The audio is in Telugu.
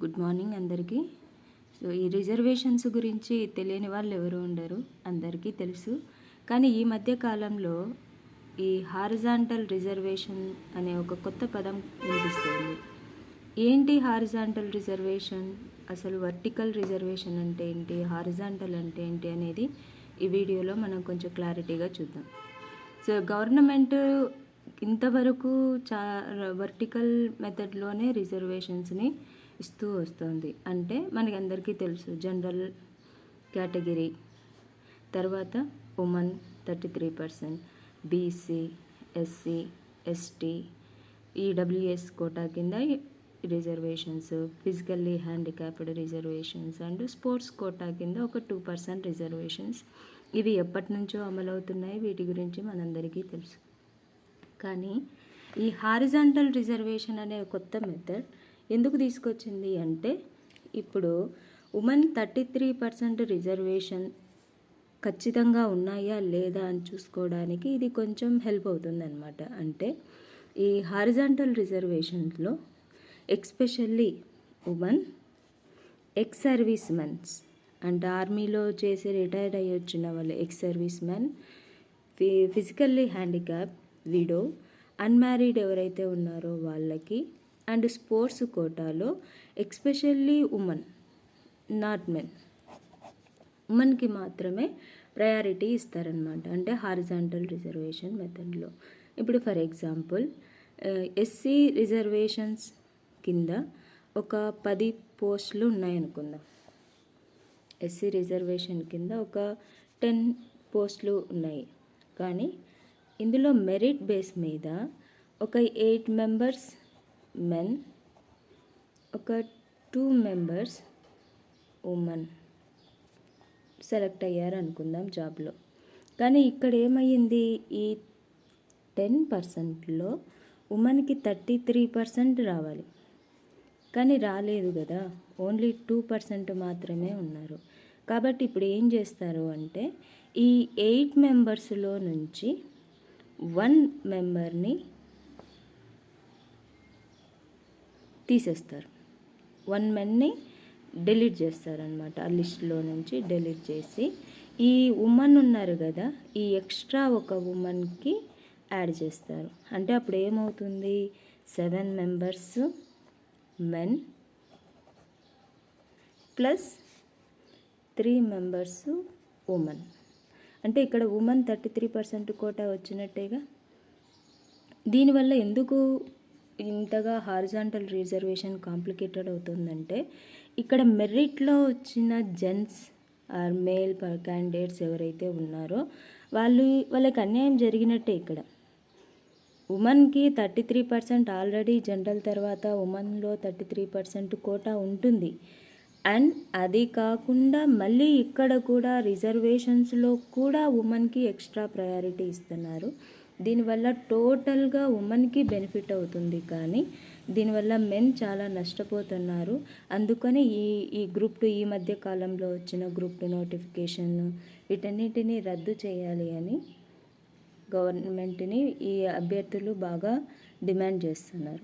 గుడ్ మార్నింగ్ అందరికీ. సో ఈ రిజర్వేషన్స్ గురించి తెలియని వాళ్ళు ఎవరు ఉండరు, అందరికీ తెలుసు. కానీ ఈ మధ్య కాలంలో ఈ హారిజాంటల్ రిజర్వేషన్ అనే ఒక కొత్త పదం వినిపిస్తుంది. ఏంటి హారిజాంటల్ రిజర్వేషన్, అసలు వర్టికల్ రిజర్వేషన్ అంటే ఏంటి, హారిజాంటల్ అంటే ఏంటి అనేది ఈ వీడియోలో మనం కొంచెం క్లారిటీగా చూద్దాం. సో గవర్నమెంట్ ఇంతవరకు వర్టికల్ మెథడ్లోనే రిజర్వేషన్స్ని ఇస్తూ వస్తుంది. అంటే మనకి అందరికీ తెలుసు, జనరల్ కేటగిరీ, తర్వాత women 33%, BC, SC, ST, EWS quota కింద reservations, physically handicapped reservations and sports quota కింద ఒక 2% రిజర్వేషన్స్. ఇవి ఎప్పటి నుంచో అమలవుతున్నాయి, వీటి గురించి మనందరికీ తెలుసు. కానీ ఈ హారిజాంటల్ రిజర్వేషన్ అనే కొత్త మెథడ్ ఎందుకు తీసుకొచ్చింది అంటే, ఇప్పుడు ఉమెన్ 33% రిజర్వేషన్ ఖచ్చితంగా ఉన్నాయా లేదా అని చూసుకోవడానికి ఇది కొంచెం హెల్ప్ అవుతుందన్నమాట. అంటే ఈ హారిజాంటల్ రిజర్వేషన్లో especially women, ex service mens అంటే ఆర్మీలో చేసి రిటైర్ అయ్యి వచ్చిన వాళ్ళు ex service men, physically handicap, widow, unmarried ఎవరైతే ఉన్నారో వాళ్ళకి, అండ్ స్పోర్ట్స్ కోటాలో ఎక్స్పెషల్లీ ఉమెన్, నాట్ మెన్, ఉమెన్కి మాత్రమే ప్రయారిటీ ఇస్తారనమాట. అంటే హారిజాంటల్ రిజర్వేషన్ మెథడ్లో. ఇప్పుడు ఫర్ ఎగ్జాంపుల్ ఎస్సీ రిజర్వేషన్స్ కింద ఒక 10 పోస్టులు ఉన్నాయనుకుందాం. ఎస్సీ రిజర్వేషన్ కింద ఒక 10 పోస్టులు ఉన్నాయి. కానీ ఇందులో మెరిట్ బేస్ మీద ఒక 8 మెంబర్స్ మెన్, ఒక 2 మెంబర్స్ ఉమెన్ సెలెక్ట్ అయ్యారు అనుకుందాం జాబ్లో. కానీ ఇక్కడ ఏమయ్యింది, ఈ 10%లో ఉమెన్కి 33% రావాలి, కానీ రాలేదు కదా, ఓన్లీ 2% మాత్రమే ఉన్నారు. కాబట్టి ఇప్పుడు ఏం చేస్తారు అంటే, ఈ 8 మెంబర్స్లో నుంచి 1 మెంబర్ని తీసేస్తారు, 1 మెన్ని డిలీట్ చేస్తారనమాట. ఆ లిస్ట్లో నుంచి డిలీట్ చేసి ఈ ఉమెన్ ఉన్నారు కదా, ఈ ఎక్స్ట్రా ఒక ఉమెన్కి యాడ్ చేస్తారు. అంటే అప్పుడు ఏమవుతుంది, 7 members men plus 3 members women. అంటే ఇక్కడ ఉమెన్ 33% కోటా వచ్చినట్టేగా. దీనివల్ల ఎందుకు ఇంతగా హారిజాంటల్ రిజర్వేషన్ కాంప్లికేటెడ్ అవుతుందంటే, ఇక్కడ మెరిట్లో వచ్చిన జెంట్స్ ఆర్ మేల్ క్యాండిడేట్స్ ఎవరైతే ఉన్నారో వాళ్ళకి అన్యాయం జరిగినట్టే. ఇక్కడ ఉమెన్కి 33% ఆల్రెడీ జనరల్ తర్వాత ఉమెన్లో 33% కోటా ఉంటుంది. అండ్ అది కాకుండా మళ్ళీ ఇక్కడ కూడా రిజర్వేషన్స్లో కూడా ఉమెన్కి ఎక్స్ట్రా ప్రయారిటీ ఇస్తున్నారు. దీనివల్ల టోటల్గా ఉమెన్కి బెనిఫిట్ అవుతుంది, కానీ దీనివల్ల మెన్ చాలా నష్టపోతున్నారు. అందుకని ఈ గ్రూప్ 2 ఈ మధ్య కాలంలో వచ్చిన గ్రూప్ 2 నోటిఫికేషన్ వీటన్నిటిని రద్దు చేయాలి అని గవర్నమెంట్ని ఈ అభ్యర్థులు బాగా డిమాండ్ చేస్తున్నారు.